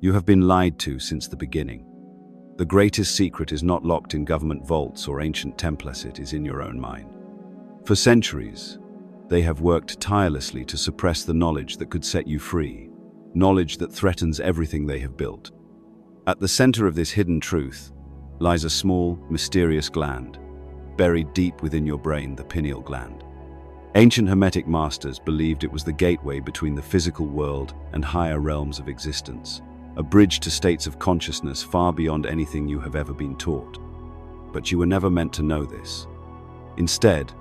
You have been lied to since the beginning. The greatest secret is not locked in government vaults or ancient templates, it is in your own mind. For centuries, they have worked tirelessly to suppress the knowledge that could set you free, knowledge that threatens everything they have built. At the center of this hidden truth lies a small, mysterious gland, buried deep within your brain, the pineal gland. Ancient hermetic masters believed it was the gateway between the physical world and higher realms of existence, a bridge to states of consciousness far beyond anything you have ever been taught. But you were never meant to know this. Instead,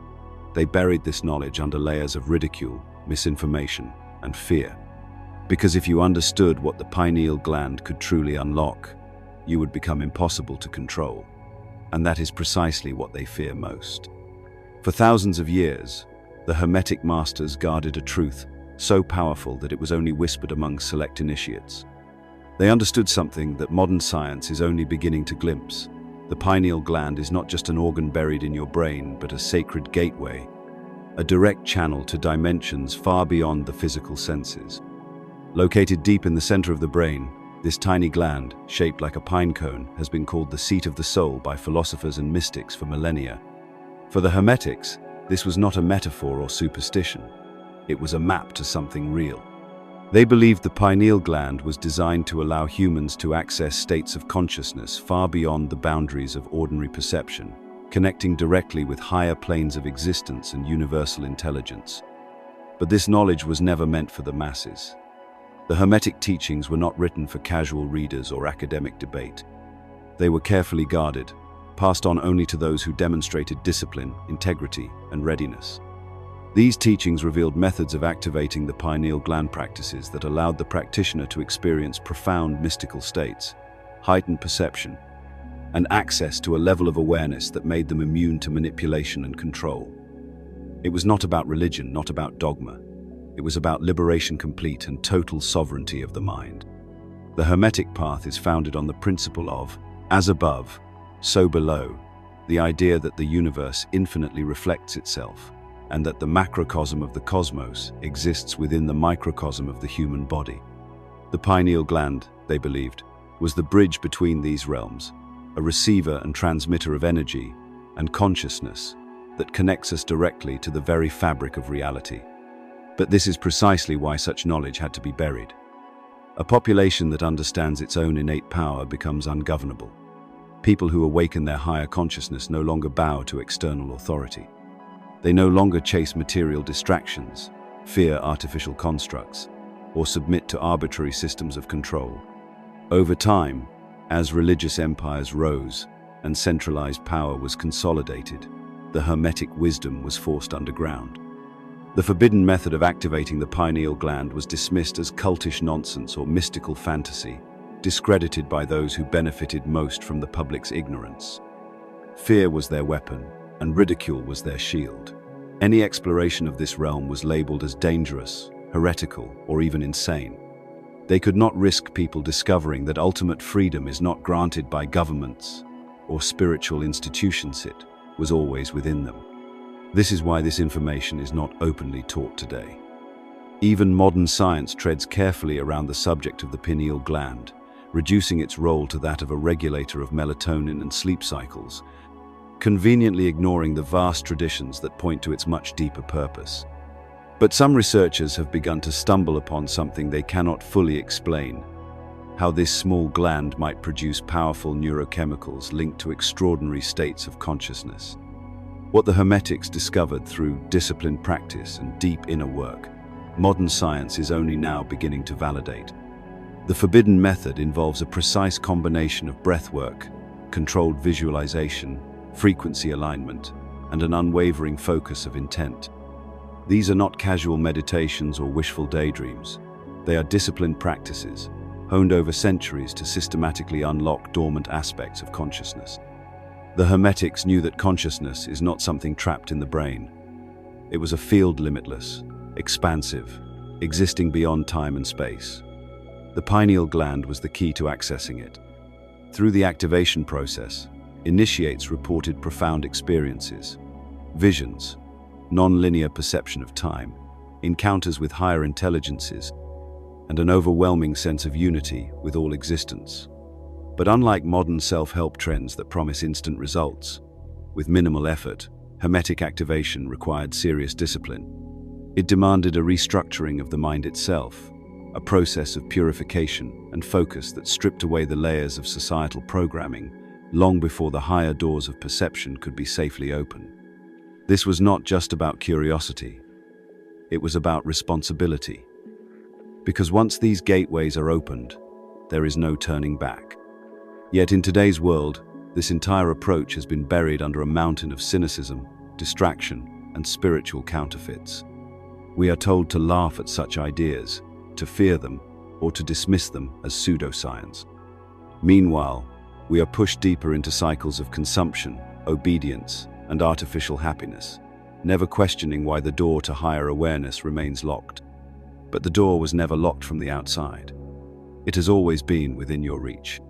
they buried this knowledge under layers of ridicule, misinformation, and fear. Because if you understood what the pineal gland could truly unlock, you would become impossible to control. And that is precisely what they fear most. For thousands of years, the hermetic masters guarded a truth so powerful that it was only whispered among select initiates. They understood something that modern science is only beginning to glimpse. The pineal gland is not just an organ buried in your brain, but a sacred gateway, a direct channel to dimensions far beyond the physical senses. Located deep in the center of the brain, this tiny gland, shaped like a pine cone, has been called the seat of the soul by philosophers and mystics for millennia. For the Hermetics, this was not a metaphor or superstition. It was a map to something real. They believed the pineal gland was designed to allow humans to access states of consciousness far beyond the boundaries of ordinary perception, connecting directly with higher planes of existence and universal intelligence. But this knowledge was never meant for the masses. The Hermetic teachings were not written for casual readers or academic debate. They were carefully guarded, passed on only to those who demonstrated discipline, integrity, and readiness. These teachings revealed methods of activating the pineal gland practices that allowed the practitioner to experience profound mystical states, heightened perception, and access to a level of awareness that made them immune to manipulation and control. It was not about religion, not about dogma. It was about liberation complete and total sovereignty of the mind. The Hermetic path is founded on the principle of, as above, so below, the idea that the universe infinitely reflects itself, and that the macrocosm of the cosmos exists within the microcosm of the human body. The pineal gland, they believed, was the bridge between these realms, a receiver and transmitter of energy and consciousness that connects us directly to the very fabric of reality. But this is precisely why such knowledge had to be buried. A population that understands its own innate power becomes ungovernable. People who awaken their higher consciousness no longer bow to external authority. They no longer chase material distractions, fear artificial constructs, or submit to arbitrary systems of control. Over time, as religious empires rose and centralized power was consolidated, the Hermetic wisdom was forced underground. The forbidden method of activating the pineal gland was dismissed as cultish nonsense or mystical fantasy, discredited by those who benefited most from the public's ignorance. Fear was their weapon, and ridicule was their shield. Any exploration of this realm was labeled as dangerous, heretical, or even insane. They could not risk people discovering that ultimate freedom is not granted by governments or spiritual institutions, it was always within them. This is why this information is not openly taught today. Even modern science treads carefully around the subject of the pineal gland, reducing its role to that of a regulator of melatonin and sleep cycles, conveniently ignoring the vast traditions that point to its much deeper purpose. But some researchers have begun to stumble upon something they cannot fully explain: how this small gland might produce powerful neurochemicals linked to extraordinary states of consciousness. What the Hermetics discovered through disciplined practice and deep inner work, modern science is only now beginning to validate. The forbidden method involves a precise combination of breathwork, controlled visualization, frequency alignment, and an unwavering focus of intent. These are not casual meditations or wishful daydreams. They are disciplined practices, honed over centuries to systematically unlock dormant aspects of consciousness. The Hermetics knew that consciousness is not something trapped in the brain. It was a field limitless, expansive, existing beyond time and space. The pineal gland was the key to accessing it. Through the activation process, initiates reported profound experiences, visions, non-linear perception of time, encounters with higher intelligences, and an overwhelming sense of unity with all existence. But unlike modern self-help trends that promise instant results, with minimal effort, hermetic activation required serious discipline. It demanded a restructuring of the mind itself, a process of purification and focus that stripped away the layers of societal programming long before the higher doors of perception could be safely opened. This was not just about curiosity. It was about responsibility. Because once these gateways are opened, there is no turning back. Yet in today's world, this entire approach has been buried under a mountain of cynicism, distraction, and spiritual counterfeits. We are told to laugh at such ideas, to fear them, or to dismiss them as pseudoscience. Meanwhile, we are pushed deeper into cycles of consumption, obedience, and artificial happiness, never questioning why the door to higher awareness remains locked. But the door was never locked from the outside. It has always been within your reach.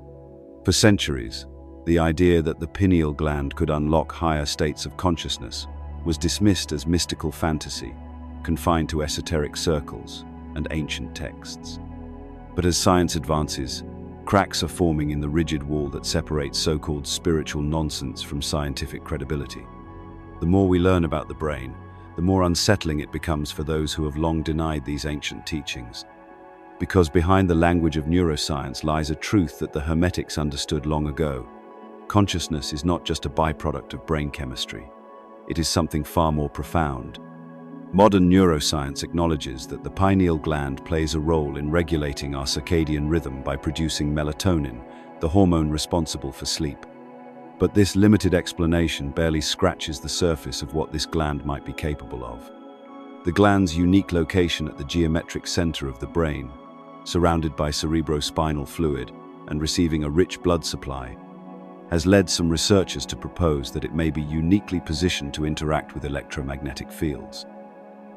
For centuries, the idea that the pineal gland could unlock higher states of consciousness was dismissed as mystical fantasy, confined to esoteric circles and ancient texts. But as science advances, cracks are forming in the rigid wall that separates so-called spiritual nonsense from scientific credibility. The more we learn about the brain, the more unsettling it becomes for those who have long denied these ancient teachings. Because behind the language of neuroscience lies a truth that the hermetics understood long ago. Consciousness is not just a byproduct of brain chemistry. It is something far more profound. Modern neuroscience acknowledges that the pineal gland plays a role in regulating our circadian rhythm by producing melatonin, the hormone responsible for sleep. But this limited explanation barely scratches the surface of what this gland might be capable of. The gland's unique location at the geometric center of the brain, surrounded by cerebrospinal fluid and receiving a rich blood supply, has led some researchers to propose that it may be uniquely positioned to interact with electromagnetic fields.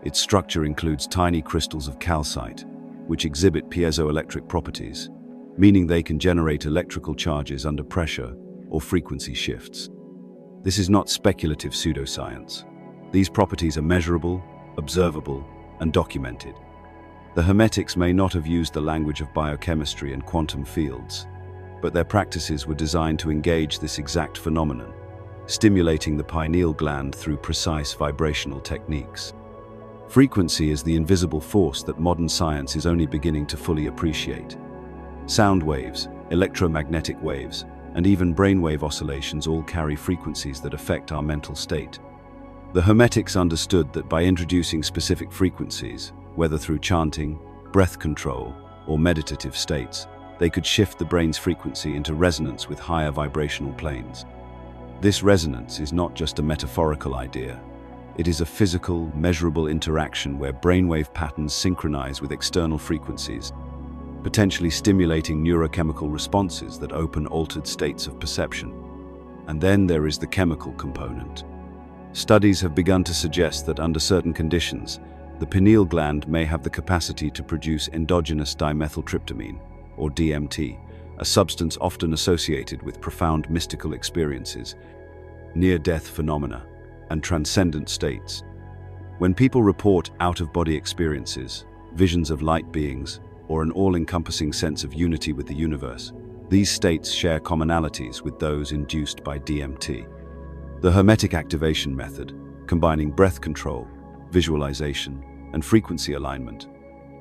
Its structure includes tiny crystals of calcite, which exhibit piezoelectric properties, meaning they can generate electrical charges under pressure or frequency shifts. This is not speculative pseudoscience. These properties are measurable, observable, and documented. The hermetics may not have used the language of biochemistry and quantum fields, but their practices were designed to engage this exact phenomenon, stimulating the pineal gland through precise vibrational techniques. Frequency is the invisible force that modern science is only beginning to fully appreciate. Sound waves, electromagnetic waves, and even brainwave oscillations all carry frequencies that affect our mental state. The hermetics understood that by introducing specific frequencies, whether through chanting, breath control, or meditative states, they could shift the brain's frequency into resonance with higher vibrational planes. This resonance is not just a metaphorical idea. It is a physical, measurable interaction where brainwave patterns synchronize with external frequencies, potentially stimulating neurochemical responses that open altered states of perception. And then there is the chemical component. Studies have begun to suggest that under certain conditions, the pineal gland may have the capacity to produce endogenous dimethyltryptamine, or DMT, a substance often associated with profound mystical experiences, near-death phenomena, and transcendent states. When people report out-of-body experiences, visions of light beings, or an all-encompassing sense of unity with the universe, these states share commonalities with those induced by DMT. The hermetic activation method, combining breath control, visualization, and frequency alignment,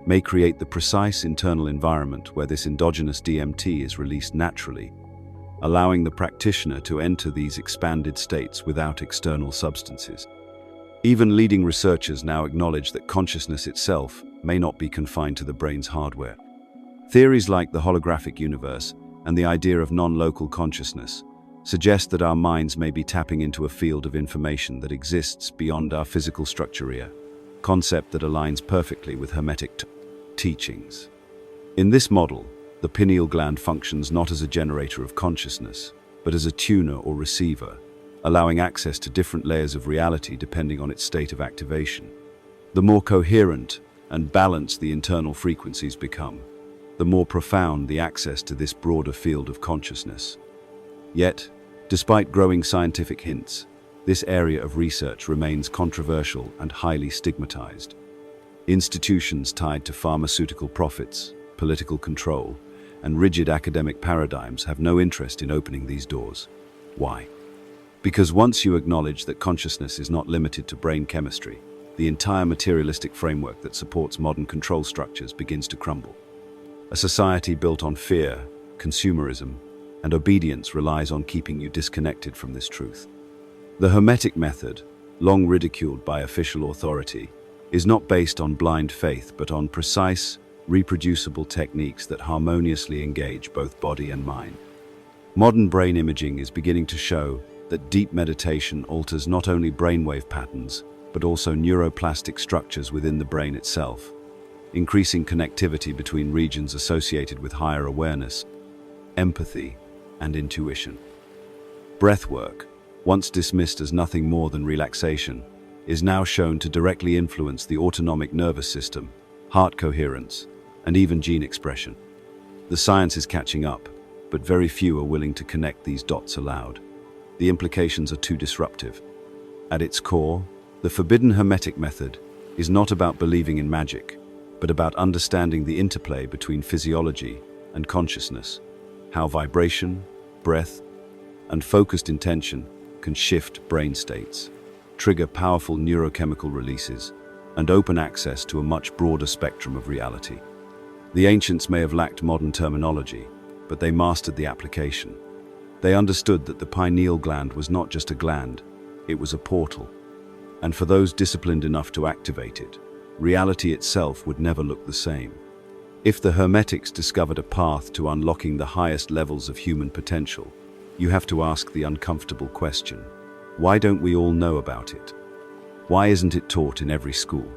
may create the precise internal environment where this endogenous DMT is released naturally, allowing the practitioner to enter these expanded states without external substances. Even leading researchers now acknowledge that consciousness itself may not be confined to the brain's hardware. Theories like the holographic universe and the idea of non-local consciousness suggest that our minds may be tapping into a field of information that exists beyond our physical structure, a concept that aligns perfectly with hermetic teachings. In this model, the pineal gland functions not as a generator of consciousness, but as a tuner or receiver, allowing access to different layers of reality depending on its state of activation. The more coherent and balanced the internal frequencies become, the more profound the access to this broader field of consciousness. Yet, despite growing scientific hints, this area of research remains controversial and highly stigmatized. Institutions tied to pharmaceutical profits, political control, and rigid academic paradigms have no interest in opening these doors. Why? Because once you acknowledge that consciousness is not limited to brain chemistry, the entire materialistic framework that supports modern control structures begins to crumble. A society built on fear, consumerism, and obedience relies on keeping you disconnected from this truth. The hermetic method, long ridiculed by official authority, is not based on blind faith but on precise, reproducible techniques that harmoniously engage both body and mind. Modern brain imaging is beginning to show that deep meditation alters not only brainwave patterns, but also neuroplastic structures within the brain itself, increasing connectivity between regions associated with higher awareness, empathy, and intuition. Breathwork, once dismissed as nothing more than relaxation, is now shown to directly influence the autonomic nervous system, heart coherence, and even gene expression. The science is catching up, but very few are willing to connect these dots aloud. The implications are too disruptive. At its core, the forbidden hermetic method is not about believing in magic, but about understanding the interplay between physiology and consciousness, how vibration, breath, and focused intention can shift brain states, trigger powerful neurochemical releases, and open access to a much broader spectrum of reality. The ancients may have lacked modern terminology, but they mastered the application. They understood that the pineal gland was not just a gland, it was a portal. And for those disciplined enough to activate it, reality itself would never look the same. If the Hermetics discovered a path to unlocking the highest levels of human potential, you have to ask the uncomfortable question: why don't we all know about it? Why isn't it taught in every school,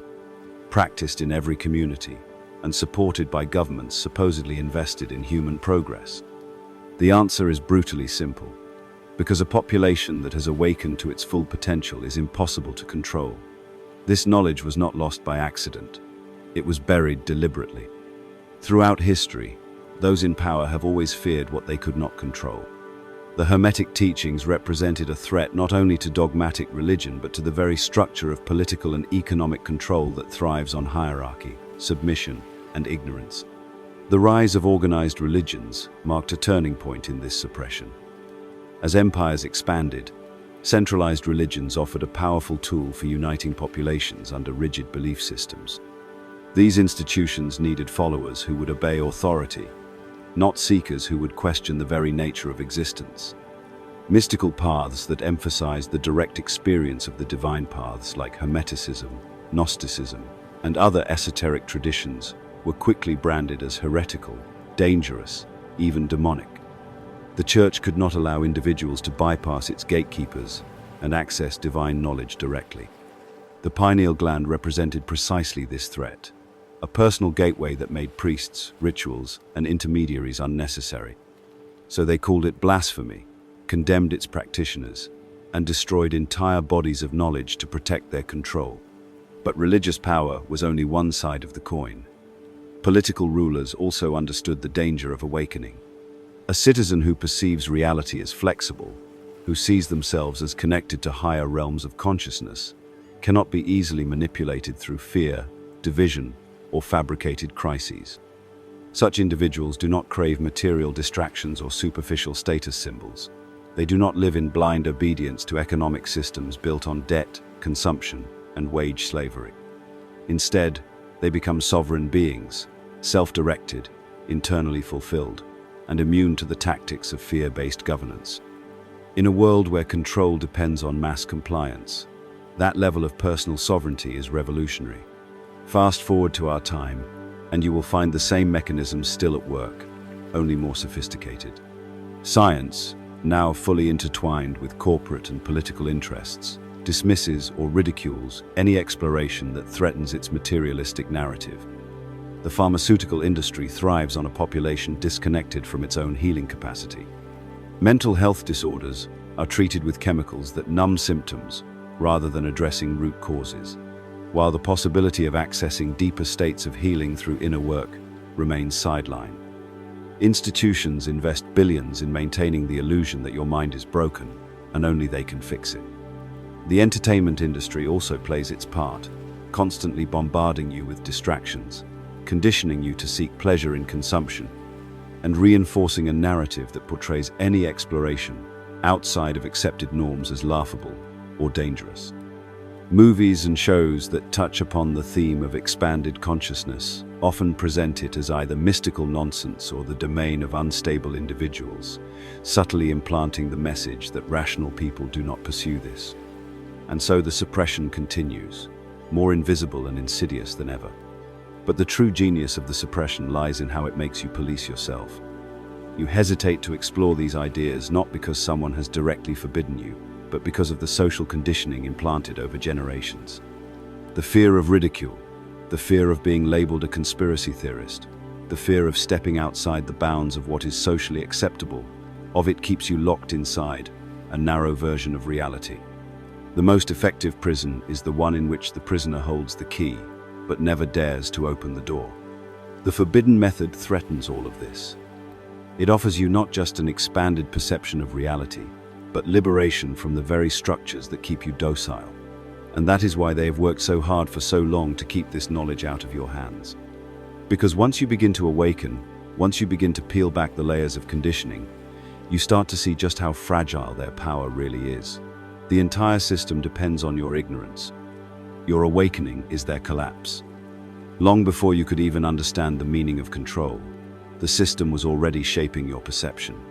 practiced in every community, and supported by governments supposedly invested in human progress? The answer is brutally simple. Because a population that has awakened to its full potential is impossible to control. This knowledge was not lost by accident. It was buried deliberately. Throughout history, those in power have always feared what they could not control. The Hermetic teachings represented a threat not only to dogmatic religion but to the very structure of political and economic control that thrives on hierarchy, submission, and ignorance. The rise of organized religions marked a turning point in this suppression. As empires expanded, centralized religions offered a powerful tool for uniting populations under rigid belief systems. These institutions needed followers who would obey authority, not seekers who would question the very nature of existence. Mystical paths that emphasized the direct experience of the divine paths like Hermeticism, Gnosticism, and other esoteric traditions were quickly branded as heretical, dangerous, even demonic. The Church could not allow individuals to bypass its gatekeepers and access divine knowledge directly. The pineal gland represented precisely this threat, a personal gateway that made priests, rituals, and intermediaries unnecessary. So they called it blasphemy, condemned its practitioners, and destroyed entire bodies of knowledge to protect their control. But religious power was only one side of the coin. Political rulers also understood the danger of awakening. A citizen who perceives reality as flexible, who sees themselves as connected to higher realms of consciousness, cannot be easily manipulated through fear, division, or fabricated crises. Such individuals do not crave material distractions or superficial status symbols. They do not live in blind obedience to economic systems built on debt, consumption, and wage slavery. Instead, they become sovereign beings, self-directed, internally fulfilled, and immune to the tactics of fear-based governance. In a world where control depends on mass compliance, that level of personal sovereignty is revolutionary. Fast forward to our time, and you will find the same mechanisms still at work, only more sophisticated. Science, now fully intertwined with corporate and political interests, dismisses or ridicules any exploration that threatens its materialistic narrative. The pharmaceutical industry thrives on a population disconnected from its own healing capacity. Mental health disorders are treated with chemicals that numb symptoms rather than addressing root causes, while the possibility of accessing deeper states of healing through inner work remains sidelined. Institutions invest billions in maintaining the illusion that your mind is broken and only they can fix it. The entertainment industry also plays its part, constantly bombarding you with distractions, conditioning you to seek pleasure in consumption, and reinforcing a narrative that portrays any exploration outside of accepted norms as laughable or dangerous. Movies and shows that touch upon the theme of expanded consciousness often present it as either mystical nonsense or the domain of unstable individuals, subtly implanting the message that rational people do not pursue this. And so the suppression continues, more invisible and insidious than ever. But the true genius of the suppression lies in how it makes you police yourself. You hesitate to explore these ideas not because someone has directly forbidden you, but because of the social conditioning implanted over generations. The fear of ridicule, the fear of being labeled a conspiracy theorist, the fear of stepping outside the bounds of what is socially acceptable, of it keeps you locked inside a narrow version of reality. The most effective prison is the one in which the prisoner holds the key, but never dares to open the door. The forbidden method threatens all of this. It offers you not just an expanded perception of reality, but liberation from the very structures that keep you docile. And that is why they have worked so hard for so long to keep this knowledge out of your hands. Because once you begin to awaken, once you begin to peel back the layers of conditioning, you start to see just how fragile their power really is. The entire system depends on your ignorance. Your awakening is their collapse. Long before you could even understand the meaning of control, the system was already shaping your perception.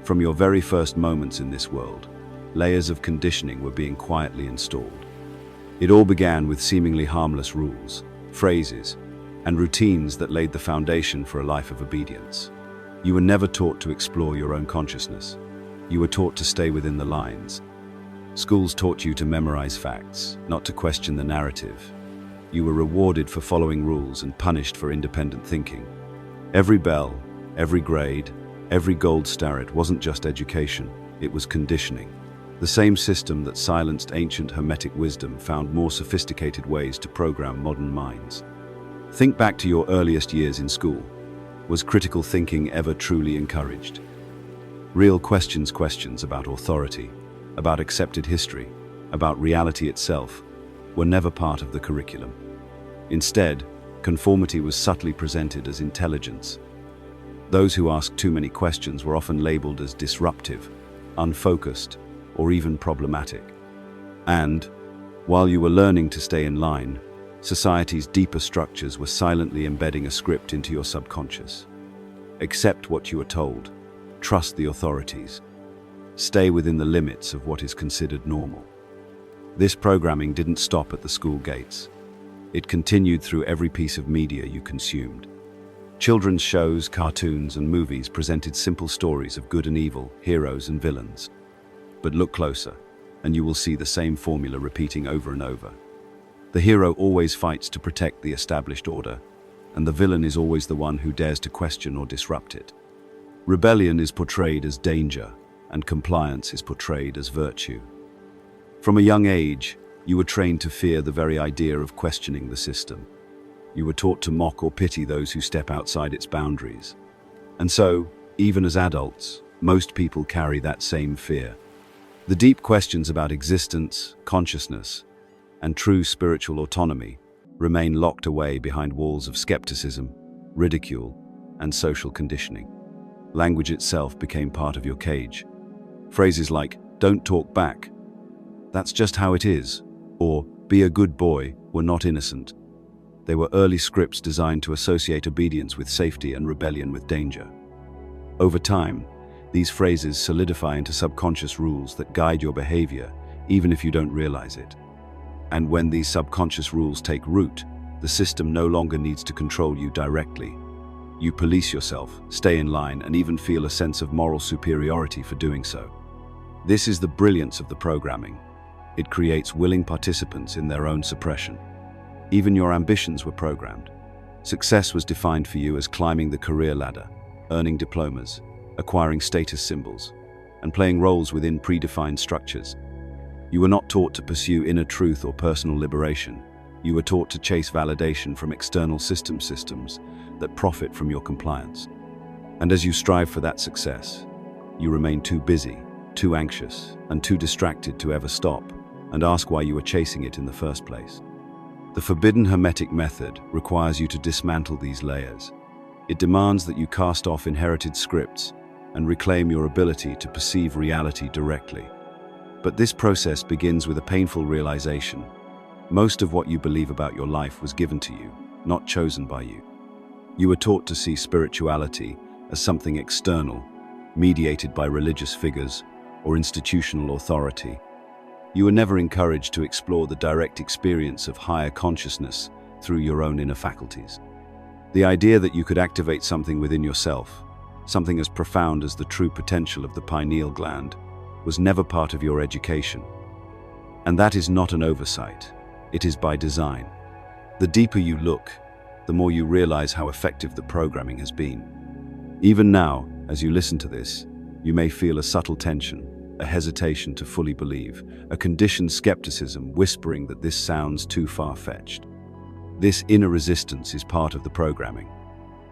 From your very first moments in this world, layers of conditioning were being quietly installed. It all began with seemingly harmless rules, phrases, and routines that laid the foundation for a life of obedience. You were never taught to explore your own consciousness. You were taught to stay within the lines. Schools taught you to memorize facts, not to question the narrative. You were rewarded for following rules and punished for independent thinking. Every bell, every grade, every gold star, it wasn't just education, it was conditioning. The same system that silenced ancient hermetic wisdom found more sophisticated ways to program modern minds. Think back to your earliest years in school. Was critical thinking ever truly encouraged? Real questions about authority, about accepted history, about reality itself, were never part of the curriculum. Instead, conformity was subtly presented as intelligence. Those who asked too many questions were often labeled as disruptive, unfocused, or even problematic. And, while you were learning to stay in line, society's deeper structures were silently embedding a script into your subconscious. Accept what you are told. Trust the authorities. Stay within the limits of what is considered normal. This programming didn't stop at the school gates. It continued through every piece of media you consumed. Children's shows, cartoons, and movies presented simple stories of good and evil, heroes and villains. But look closer, and you will see the same formula repeating over and over. The hero always fights to protect the established order, and the villain is always the one who dares to question or disrupt it. Rebellion is portrayed as danger, and compliance is portrayed as virtue. From a young age, you were trained to fear the very idea of questioning the system. You were taught to mock or pity those who step outside its boundaries. And so, even as adults, most people carry that same fear. The deep questions about existence, consciousness, and true spiritual autonomy remain locked away behind walls of skepticism, ridicule, and social conditioning. Language itself became part of your cage. Phrases like, "Don't talk back," "That's just how it is," or "Be a good boy," were not innocent. They were early scripts designed to associate obedience with safety and rebellion with danger. Over time, these phrases solidify into subconscious rules that guide your behavior, even if you don't realize it. And when these subconscious rules take root, the system no longer needs to control you directly. You police yourself, stay in line, and even feel a sense of moral superiority for doing so. This is the brilliance of the programming. It creates willing participants in their own suppression. Even your ambitions were programmed. Success was defined for you as climbing the career ladder, earning diplomas, acquiring status symbols, and playing roles within predefined structures. You were not taught to pursue inner truth or personal liberation. You were taught to chase validation from external systems that profit from your compliance. And as you strive for that success, you remain too busy, too anxious, and too distracted to ever stop and ask why you were chasing it in the first place. The forbidden hermetic method requires you to dismantle these layers. It demands that you cast off inherited scripts and reclaim your ability to perceive reality directly. But this process begins with a painful realization. Most of what you believe about your life was given to you, not chosen by you. You were taught to see spirituality as something external, mediated by religious figures or institutional authority. You were never encouraged to explore the direct experience of higher consciousness through your own inner faculties. The idea that you could activate something within yourself, something as profound as the true potential of the pineal gland, was never part of your education. And that is not an oversight. It is by design. The deeper you look, the more you realize how effective the programming has been. Even now, as you listen to this, you may feel a subtle tension, a hesitation to fully believe, a conditioned skepticism whispering that this sounds too far-fetched. This inner resistance is part of the programming.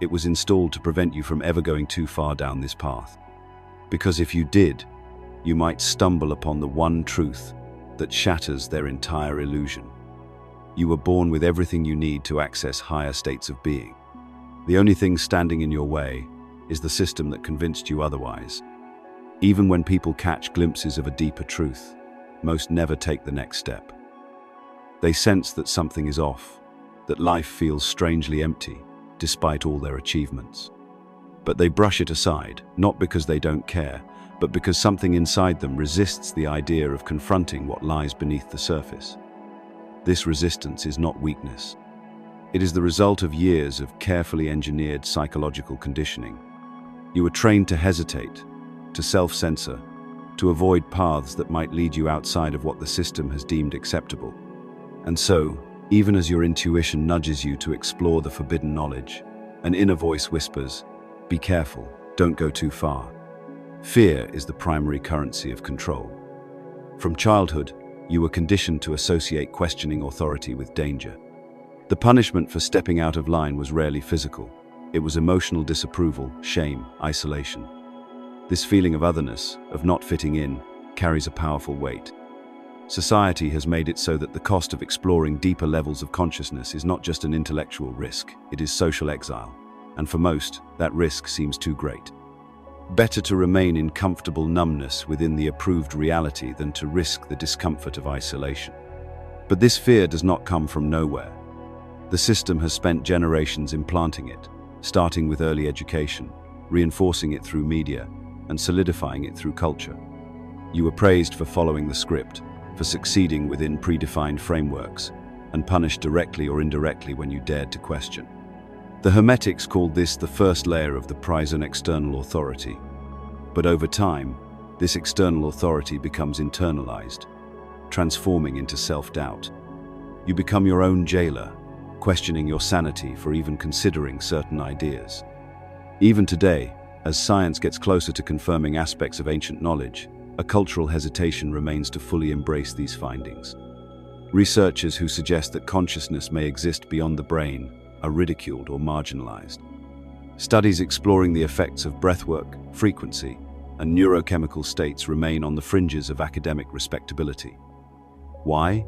It was installed to prevent you from ever going too far down this path. Because if you did, you might stumble upon the one truth that shatters their entire illusion. You were born with everything you need to access higher states of being. The only thing standing in your way is the system that convinced you otherwise. Even when people catch glimpses of a deeper truth, most never take the next step. They sense that something is off, that life feels strangely empty, despite all their achievements. But they brush it aside, not because they don't care, but because something inside them resists the idea of confronting what lies beneath the surface. This resistance is not weakness. It is the result of years of carefully engineered psychological conditioning. You were trained to hesitate, to self-censor, to avoid paths that might lead you outside of what the system has deemed acceptable. And so, even as your intuition nudges you to explore the forbidden knowledge, an inner voice whispers, "Be careful, don't go too far." Fear is the primary currency of control. From childhood, you were conditioned to associate questioning authority with danger. The punishment for stepping out of line was rarely physical. It was emotional disapproval, shame, isolation. This feeling of otherness, of not fitting in, carries a powerful weight. Society has made it so that the cost of exploring deeper levels of consciousness is not just an intellectual risk, it is social exile. And for most, that risk seems too great. Better to remain in comfortable numbness within the approved reality than to risk the discomfort of isolation. But this fear does not come from nowhere. The system has spent generations implanting it, starting with early education, reinforcing it through media, and solidifying it through culture. You were praised for following the script, for succeeding within predefined frameworks, and punished directly or indirectly when you dared to question. The Hermetics called this the first layer of the prize on external authority. But over time, this external authority becomes internalized, transforming into self-doubt. You become your own jailer, questioning your sanity for even considering certain ideas. Even today, as science gets closer to confirming aspects of ancient knowledge, a cultural hesitation remains to fully embrace these findings. Researchers who suggest that consciousness may exist beyond the brain are ridiculed or marginalized. Studies exploring the effects of breathwork, frequency, and neurochemical states remain on the fringes of academic respectability. Why?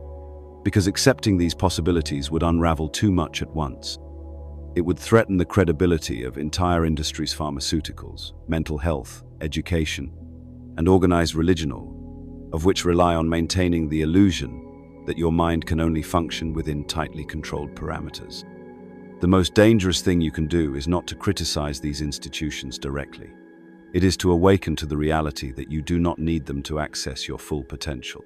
Because accepting these possibilities would unravel too much at once. It would threaten the credibility of entire industries: pharmaceuticals, mental health, education, and organized religion, of which rely on maintaining the illusion that your mind can only function within tightly controlled parameters. The most dangerous thing you can do is not to criticize these institutions directly. It is to awaken to the reality that you do not need them to access your full potential.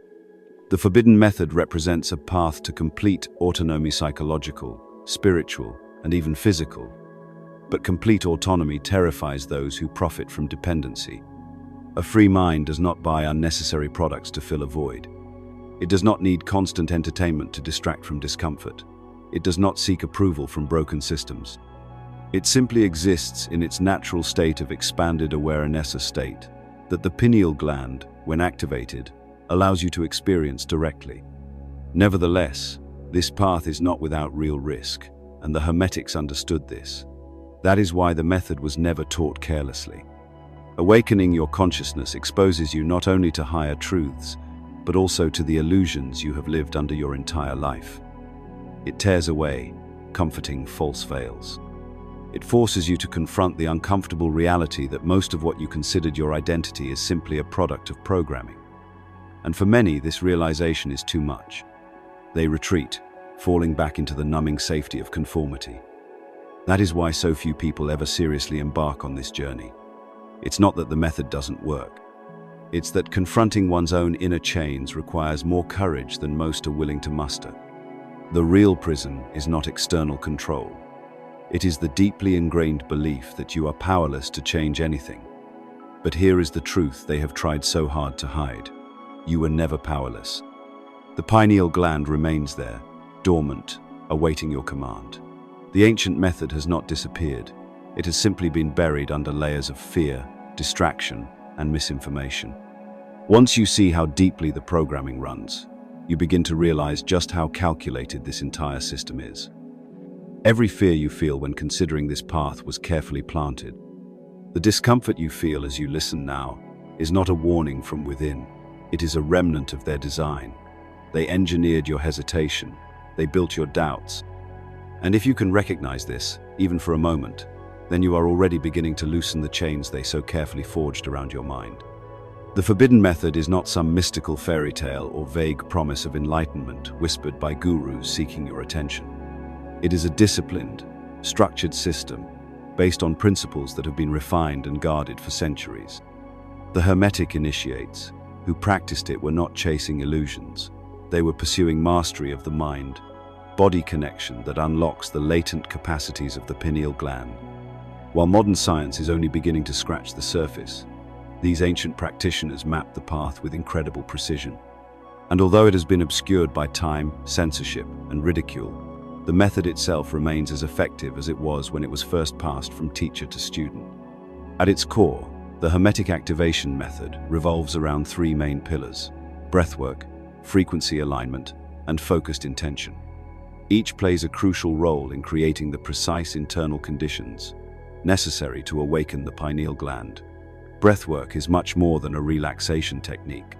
The forbidden method represents a path to complete autonomy, psychological, spiritual, and even physical. But complete autonomy terrifies those who profit from dependency. A free mind does not buy unnecessary products to fill a void. It does not need constant entertainment to distract from discomfort. It does not seek approval from broken systems. It simply exists in its natural state of expanded awareness, a state that the pineal gland, when activated, allows you to experience directly. Nevertheless, this path is not without real risk, and the Hermetics understood this. That is why the method was never taught carelessly. Awakening your consciousness exposes you not only to higher truths, but also to the illusions you have lived under your entire life. It tears away, comforting false veils. It forces you to confront the uncomfortable reality that most of what you considered your identity is simply a product of programming. And for many, this realization is too much. They retreat, falling back into the numbing safety of conformity. That is why so few people ever seriously embark on this journey. It's not that the method doesn't work. It's that confronting one's own inner chains requires more courage than most are willing to muster. The real prison is not external control. It is the deeply ingrained belief that you are powerless to change anything. But here is the truth they have tried so hard to hide. You were never powerless. The pineal gland remains there, dormant, awaiting your command. The ancient method has not disappeared. It has simply been buried under layers of fear, distraction, and misinformation. Once you see how deeply the programming runs, you begin to realize just how calculated this entire system is. Every fear you feel when considering this path was carefully planted. The discomfort you feel as you listen now is not a warning from within. It is a remnant of their design. They engineered your hesitation. They built your doubts. And if you can recognize this, even for a moment, then you are already beginning to loosen the chains they so carefully forged around your mind. The forbidden method is not some mystical fairy tale or vague promise of enlightenment whispered by gurus seeking your attention. It is a disciplined, structured system based on principles that have been refined and guarded for centuries. The hermetic initiates, who practiced it, were not chasing illusions. They were pursuing mastery of the mind-body connection that unlocks the latent capacities of the pineal gland. While modern science is only beginning to scratch the surface, these ancient practitioners mapped the path with incredible precision. And although it has been obscured by time, censorship, and ridicule, the method itself remains as effective as it was when it was first passed from teacher to student. At its core, the hermetic activation method revolves around three main pillars: breathwork, frequency alignment, and focused intention. Each plays a crucial role in creating the precise internal conditions necessary to awaken the pineal gland. Breathwork is much more than a relaxation technique.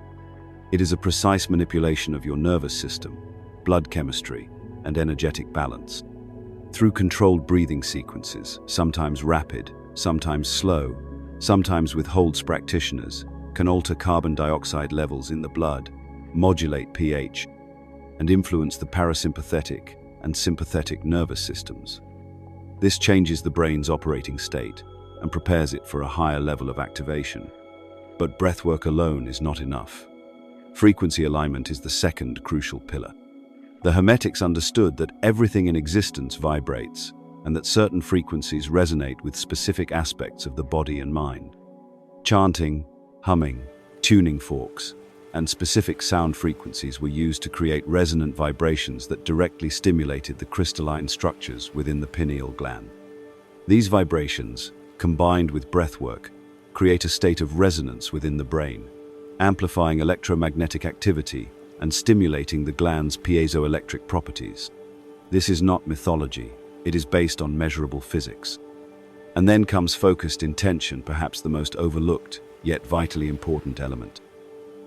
It is a precise manipulation of your nervous system, blood chemistry, and energetic balance. Through controlled breathing sequences, sometimes rapid, sometimes slow, sometimes with holds, practitioners can alter carbon dioxide levels in the blood, modulate pH, and influence the parasympathetic and sympathetic nervous systems. This changes the brain's operating state and prepares it for a higher level of activation. But breathwork alone is not enough. Frequency alignment is the second crucial pillar. The Hermetics understood that everything in existence vibrates, and that certain frequencies resonate with specific aspects of the body and mind. Chanting, humming, tuning forks, and specific sound frequencies were used to create resonant vibrations that directly stimulated the crystalline structures within the pineal gland. These vibrations, combined with breathwork, create a state of resonance within the brain, amplifying electromagnetic activity and stimulating the gland's piezoelectric properties. This is not mythology, it is based on measurable physics. And then comes focused intention, perhaps the most overlooked, yet vitally important element.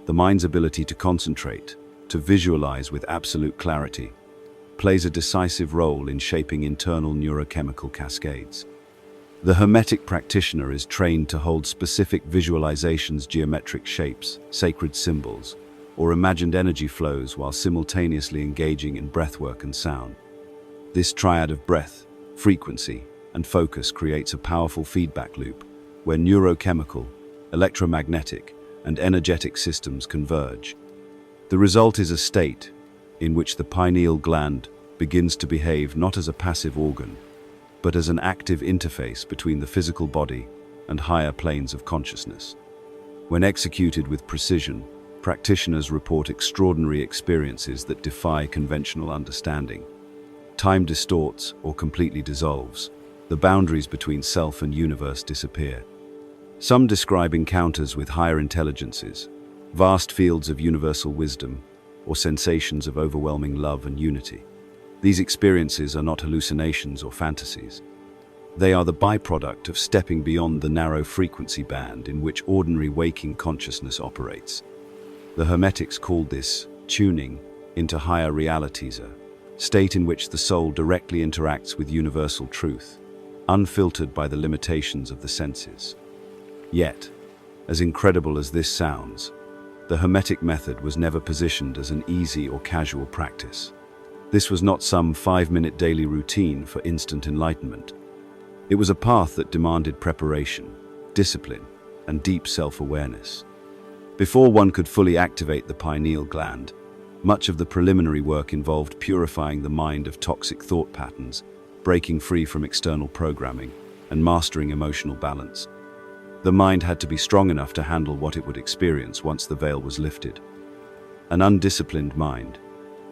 The mind's ability to concentrate, to visualize with absolute clarity, plays a decisive role in shaping internal neurochemical cascades. The Hermetic practitioner is trained to hold specific visualizations, geometric shapes, sacred symbols, or imagined energy flows while simultaneously engaging in breathwork and sound. This triad of breath, frequency, and focus creates a powerful feedback loop where neurochemical, electromagnetic, and energetic systems converge. The result is a state in which the pineal gland begins to behave not as a passive organ, but as an active interface between the physical body and higher planes of consciousness. When executed with precision, practitioners report extraordinary experiences that defy conventional understanding. Time distorts or completely dissolves. The boundaries between self and universe disappear. Some describe encounters with higher intelligences, vast fields of universal wisdom, or sensations of overwhelming love and unity. These experiences are not hallucinations or fantasies. They are the byproduct of stepping beyond the narrow frequency band in which ordinary waking consciousness operates. The Hermetics called this tuning into higher realities, a state in which the soul directly interacts with universal truth, unfiltered by the limitations of the senses. Yet, as incredible as this sounds, the hermetic method was never positioned as an easy or casual practice. This was not some 5-minute daily routine for instant enlightenment. It was a path that demanded preparation, discipline, and deep self-awareness. Before one could fully activate the pineal gland, much of the preliminary work involved purifying the mind of toxic thought patterns, breaking free from external programming, and mastering emotional balance. The mind had to be strong enough to handle what it would experience once the veil was lifted. An undisciplined mind,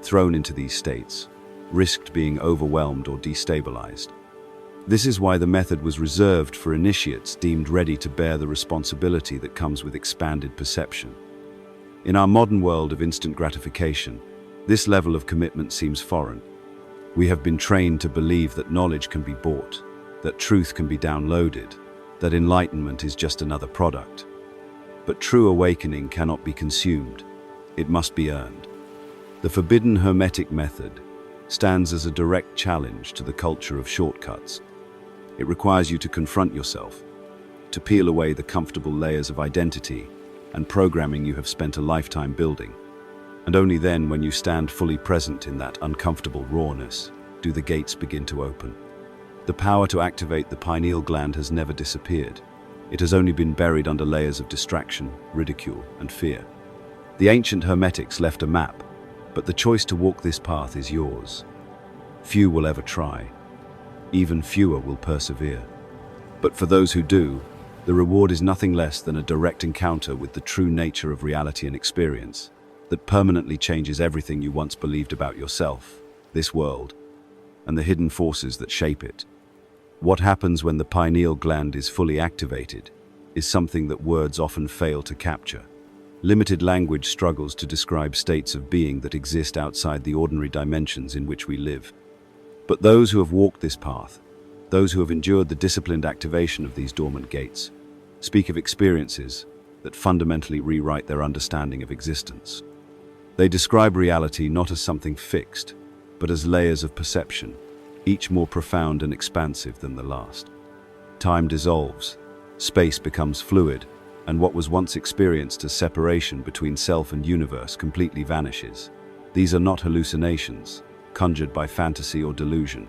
thrown into these states, risked being overwhelmed or destabilized. This is why the method was reserved for initiates deemed ready to bear the responsibility that comes with expanded perception. In our modern world of instant gratification, this level of commitment seems foreign. We have been trained to believe that knowledge can be bought, that truth can be downloaded, that enlightenment is just another product. But true awakening cannot be consumed. It must be earned. The forbidden hermetic method stands as a direct challenge to the culture of shortcuts. It requires you to confront yourself, to peel away the comfortable layers of identity and programming you have spent a lifetime building. And only then, when you stand fully present in that uncomfortable rawness, do the gates begin to open. The power to activate the pineal gland has never disappeared. It has only been buried under layers of distraction, ridicule, and fear. The ancient hermetics left a map, but the choice to walk this path is yours. Few will ever try. Even fewer will persevere. But for those who do, the reward is nothing less than a direct encounter with the true nature of reality and experience that permanently changes everything you once believed about yourself, this world, and the hidden forces that shape it. What happens when the pineal gland is fully activated is something that words often fail to capture. Limited language struggles to describe states of being that exist outside the ordinary dimensions in which we live. But those who have walked this path, those who have endured the disciplined activation of these dormant gates, speak of experiences that fundamentally rewrite their understanding of existence. They describe reality not as something fixed, but as layers of perception, each more profound and expansive than the last. Time dissolves, space becomes fluid, and what was once experienced as separation between self and universe completely vanishes. These are not hallucinations, conjured by fantasy or delusion.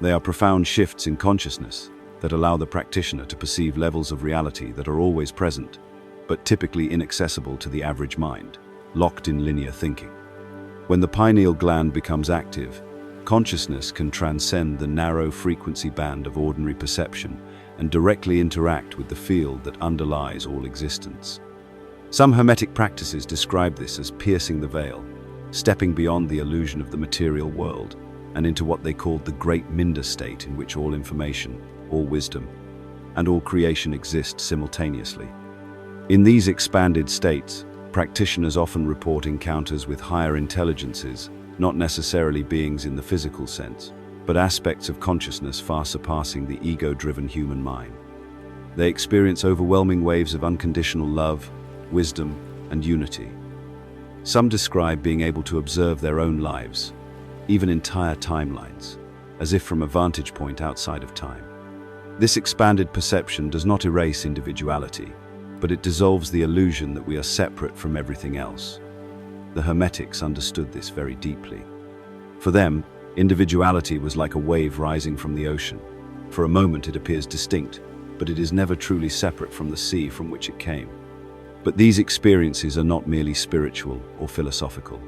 They are profound shifts in consciousness that allow the practitioner to perceive levels of reality that are always present, but typically inaccessible to the average mind, locked in linear thinking. When the pineal gland becomes active, consciousness can transcend the narrow frequency band of ordinary perception and directly interact with the field that underlies all existence. Some hermetic practices describe this as piercing the veil, stepping beyond the illusion of the material world and into what they called the great Minder state, in which all information, all wisdom, and all creation exist simultaneously. In these expanded states, practitioners often report encounters with higher intelligences, not necessarily beings in the physical sense, but aspects of consciousness far surpassing the ego-driven human mind. They experience overwhelming waves of unconditional love, wisdom, and unity. Some describe being able to observe their own lives, even entire timelines, as if from a vantage point outside of time. This expanded perception does not erase individuality, but it dissolves the illusion that we are separate from everything else. The Hermetics understood this very deeply. For them, individuality was like a wave rising from the ocean. For a moment it appears distinct, but it is never truly separate from the sea from which it came. But these experiences are not merely spiritual or philosophical.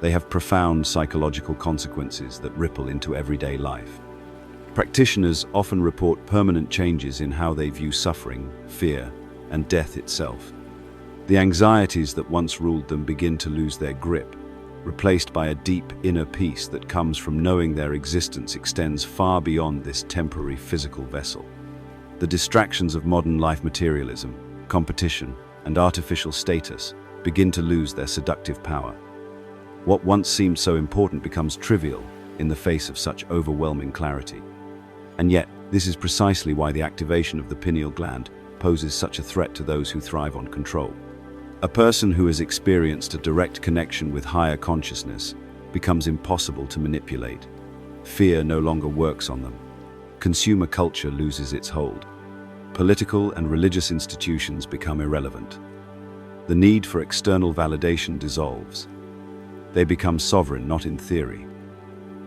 They have profound psychological consequences that ripple into everyday life. Practitioners often report permanent changes in how they view suffering, fear, and death itself. The anxieties that once ruled them begin to lose their grip, replaced by a deep inner peace that comes from knowing their existence extends far beyond this temporary physical vessel. The distractions of modern life, materialism, competition, and artificial status begin to lose their seductive power. What once seemed so important becomes trivial in the face of such overwhelming clarity. And yet, this is precisely why the activation of the pineal gland poses such a threat to those who thrive on control. A person who has experienced a direct connection with higher consciousness becomes impossible to manipulate. Fear no longer works on them. Consumer culture loses its hold. Political and religious institutions become irrelevant. The need for external validation dissolves. They become sovereign not in theory,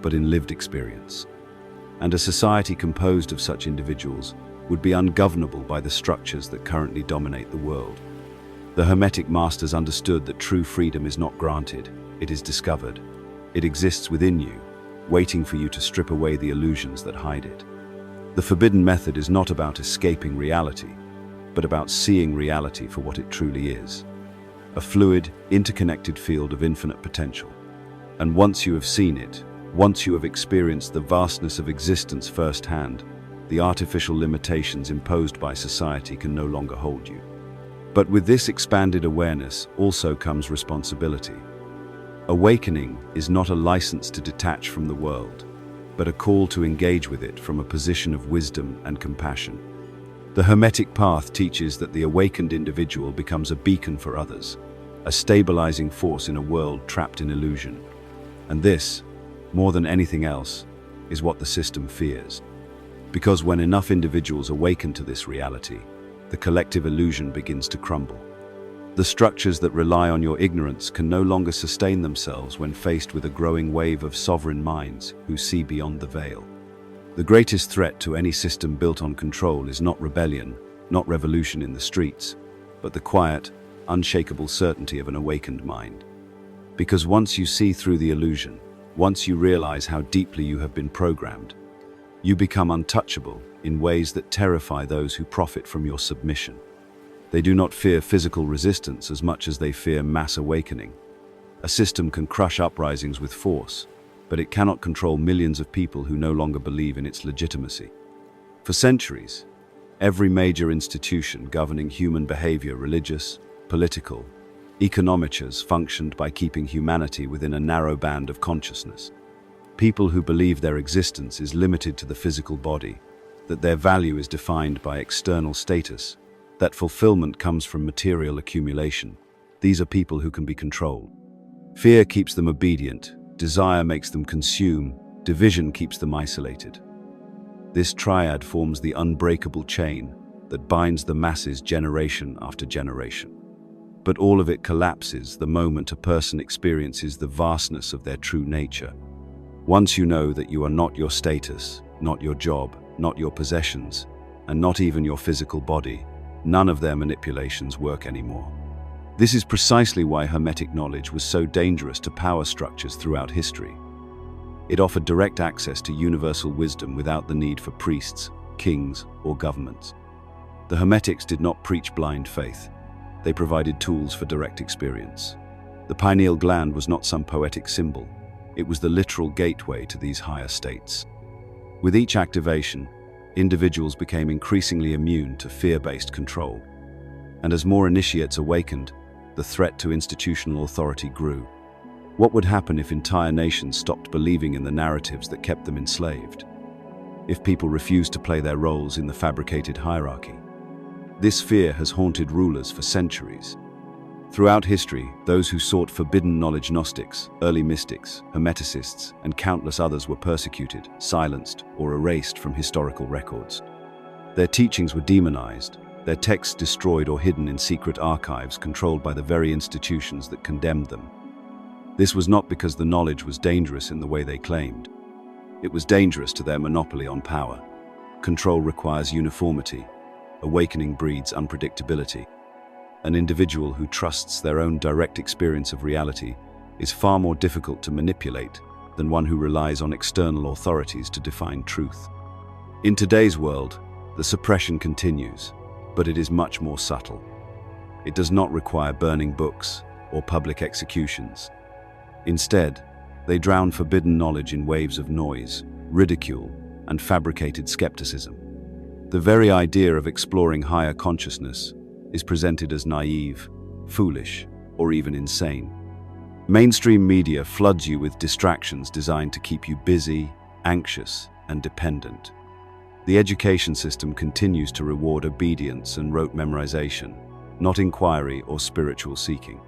but in lived experience. And a society composed of such individuals would be ungovernable by the structures that currently dominate the world. The Hermetic masters understood that true freedom is not granted, it is discovered. It exists within you, waiting for you to strip away the illusions that hide it. The forbidden method is not about escaping reality, but about seeing reality for what it truly is. A fluid, interconnected field of infinite potential. And once you have seen it, once you have experienced the vastness of existence firsthand, the artificial limitations imposed by society can no longer hold you. But with this expanded awareness also comes responsibility. Awakening is not a license to detach from the world, but a call to engage with it from a position of wisdom and compassion. The Hermetic path teaches that the awakened individual becomes a beacon for others, a stabilizing force in a world trapped in illusion. And this, more than anything else, is what the system fears. Because when enough individuals awaken to this reality, the collective illusion begins to crumble. The structures that rely on your ignorance can no longer sustain themselves when faced with a growing wave of sovereign minds who see beyond the veil. The greatest threat to any system built on control is not rebellion, not revolution in the streets, but the quiet, unshakable certainty of an awakened mind. Because once you see through the illusion, once you realize how deeply you have been programmed, you become untouchable in ways that terrify those who profit from your submission. They do not fear physical resistance as much as they fear mass awakening. A system can crush uprisings with force, but it cannot control millions of people who no longer believe in its legitimacy. For centuries, every major institution governing human behavior, religious, political, economic, functioned by keeping humanity within a narrow band of consciousness. People who believe their existence is limited to the physical body, that their value is defined by external status, that fulfillment comes from material accumulation. These are people who can be controlled. Fear keeps them obedient, desire makes them consume, division keeps them isolated. This triad forms the unbreakable chain that binds the masses generation after generation. But all of it collapses the moment a person experiences the vastness of their true nature. Once you know that you are not your status, not your job, not your possessions, and not even your physical body, none of their manipulations work anymore. This is precisely why Hermetic knowledge was so dangerous to power structures throughout history. It offered direct access to universal wisdom without the need for priests, kings, or governments. The Hermetics did not preach blind faith. They provided tools for direct experience. The pineal gland was not some poetic symbol. It was the literal gateway to these higher states. With each activation, individuals became increasingly immune to fear-based control. And as more initiates awakened, the threat to institutional authority grew. What would happen if entire nations stopped believing in the narratives that kept them enslaved? If people refused to play their roles in the fabricated hierarchy? This fear has haunted rulers for centuries. Throughout history, those who sought forbidden knowledge, Gnostics, early mystics, Hermeticists, and countless others were persecuted, silenced, or erased from historical records. Their teachings were demonized, their texts destroyed or hidden in secret archives controlled by the very institutions that condemned them. This was not because the knowledge was dangerous in the way they claimed. It was dangerous to their monopoly on power. Control requires uniformity. Awakening breeds unpredictability. An individual who trusts their own direct experience of reality is far more difficult to manipulate than one who relies on external authorities to define truth. In today's world, the suppression continues, but it is much more subtle. It does not require burning books or public executions. Instead, they drown forbidden knowledge in waves of noise, ridicule, and fabricated skepticism. The very idea of exploring higher consciousness is presented as naive, foolish, or even insane. Mainstream media floods you with distractions designed to keep you busy, anxious, and dependent. The education system continues to reward obedience and rote memorization, not inquiry or spiritual seeking.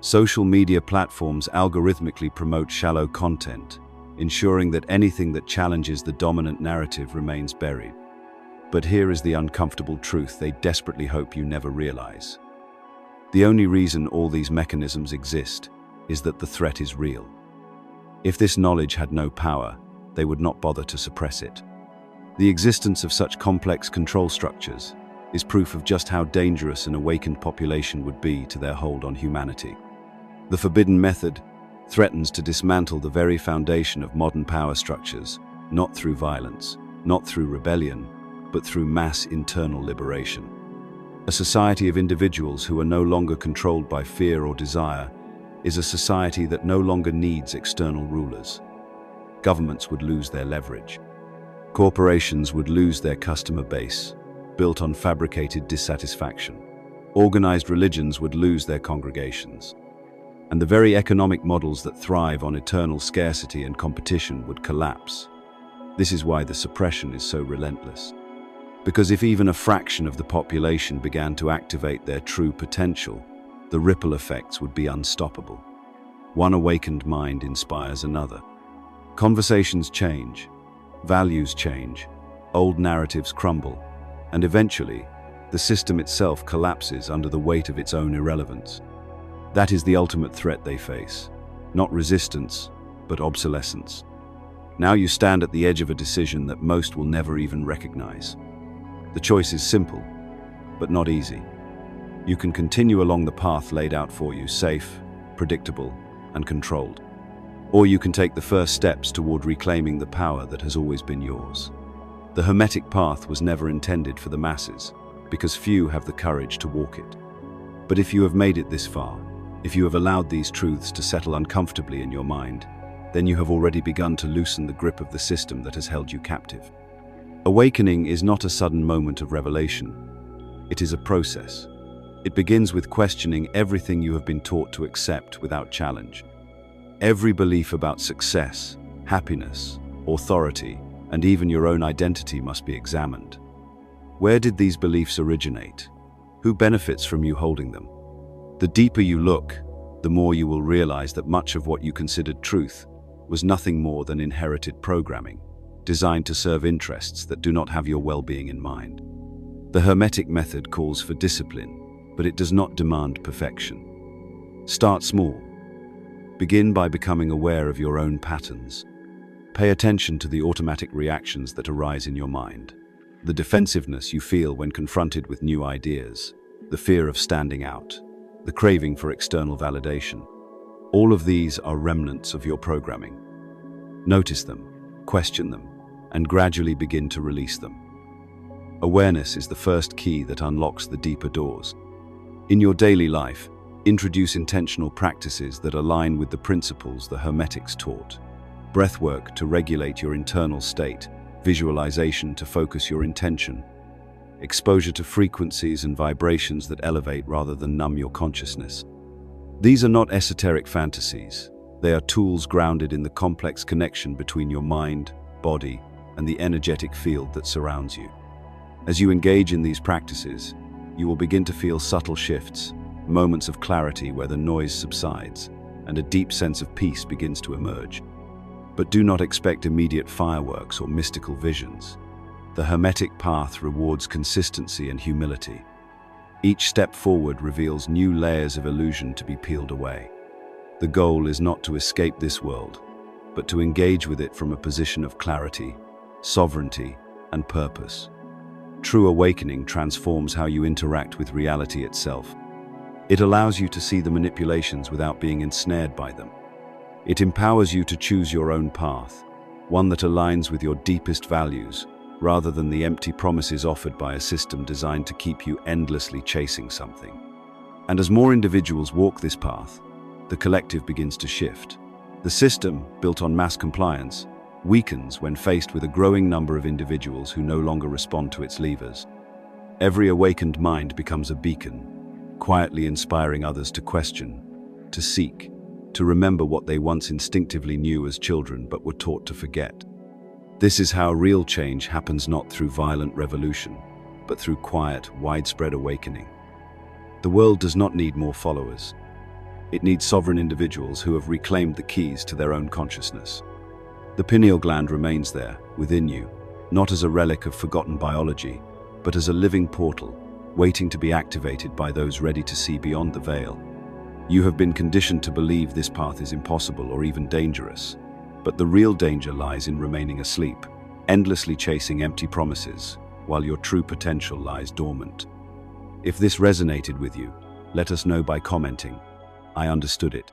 Social media platforms algorithmically promote shallow content, ensuring that anything that challenges the dominant narrative remains buried. But here is the uncomfortable truth they desperately hope you never realize. The only reason all these mechanisms exist is that the threat is real. If this knowledge had no power, they would not bother to suppress it. The existence of such complex control structures is proof of just how dangerous an awakened population would be to their hold on humanity. The forbidden method threatens to dismantle the very foundation of modern power structures, not through violence, not through rebellion, but through mass internal liberation. A society of individuals who are no longer controlled by fear or desire is a society that no longer needs external rulers. Governments would lose their leverage. Corporations would lose their customer base, built on fabricated dissatisfaction. Organized religions would lose their congregations. And the very economic models that thrive on eternal scarcity and competition would collapse. This is why the suppression is so relentless. Because if even a fraction of the population began to activate their true potential, the ripple effects would be unstoppable. One awakened mind inspires another. Conversations change, values change, old narratives crumble, and eventually, the system itself collapses under the weight of its own irrelevance. That is the ultimate threat they face. Not resistance, but obsolescence. Now you stand at the edge of a decision that most will never even recognize. The choice is simple, but not easy. You can continue along the path laid out for you, safe, predictable, and controlled. Or you can take the first steps toward reclaiming the power that has always been yours. The hermetic path was never intended for the masses, because few have the courage to walk it. But if you have made it this far, if you have allowed these truths to settle uncomfortably in your mind, then you have already begun to loosen the grip of the system that has held you captive. Awakening is not a sudden moment of revelation. It is a process. It begins with questioning everything you have been taught to accept without challenge. Every belief about success, happiness, authority, and even your own identity must be examined. Where did these beliefs originate? Who benefits from you holding them? The deeper you look, the more you will realize that much of what you considered truth was nothing more than inherited programming, designed to serve interests that do not have your well-being in mind. The hermetic method calls for discipline, but it does not demand perfection. Start small. Begin by becoming aware of your own patterns. Pay attention to the automatic reactions that arise in your mind. The defensiveness you feel when confronted with new ideas, the fear of standing out, the craving for external validation. All of these are remnants of your programming. Notice them, question them, and gradually begin to release them. Awareness is the first key that unlocks the deeper doors. In your daily life, introduce intentional practices that align with the principles the Hermetics taught. Breathwork to regulate your internal state, visualization to focus your intention, exposure to frequencies and vibrations that elevate rather than numb your consciousness. These are not esoteric fantasies. They are tools grounded in the complex connection between your mind, body, and the energetic field that surrounds you. As you engage in these practices, you will begin to feel subtle shifts, moments of clarity where the noise subsides, and a deep sense of peace begins to emerge. But do not expect immediate fireworks or mystical visions. The Hermetic path rewards consistency and humility. Each step forward reveals new layers of illusion to be peeled away. The goal is not to escape this world, but to engage with it from a position of clarity, sovereignty, and purpose. True awakening transforms how you interact with reality itself. It allows you to see the manipulations without being ensnared by them. It empowers you to choose your own path, one that aligns with your deepest values, rather than the empty promises offered by a system designed to keep you endlessly chasing something. And as more individuals walk this path, the collective begins to shift. The system, built on mass compliance, weakens when faced with a growing number of individuals who no longer respond to its levers. Every awakened mind becomes a beacon, quietly inspiring others to question, to seek, to remember what they once instinctively knew as children but were taught to forget. This is how real change happens, not through violent revolution, but through quiet, widespread awakening. The world does not need more followers. It needs sovereign individuals who have reclaimed the keys to their own consciousness. The pineal gland remains there, within you, not as a relic of forgotten biology, but as a living portal, waiting to be activated by those ready to see beyond the veil. You have been conditioned to believe this path is impossible or even dangerous, but the real danger lies in remaining asleep, endlessly chasing empty promises, while your true potential lies dormant. If this resonated with you, let us know by commenting. I understood it.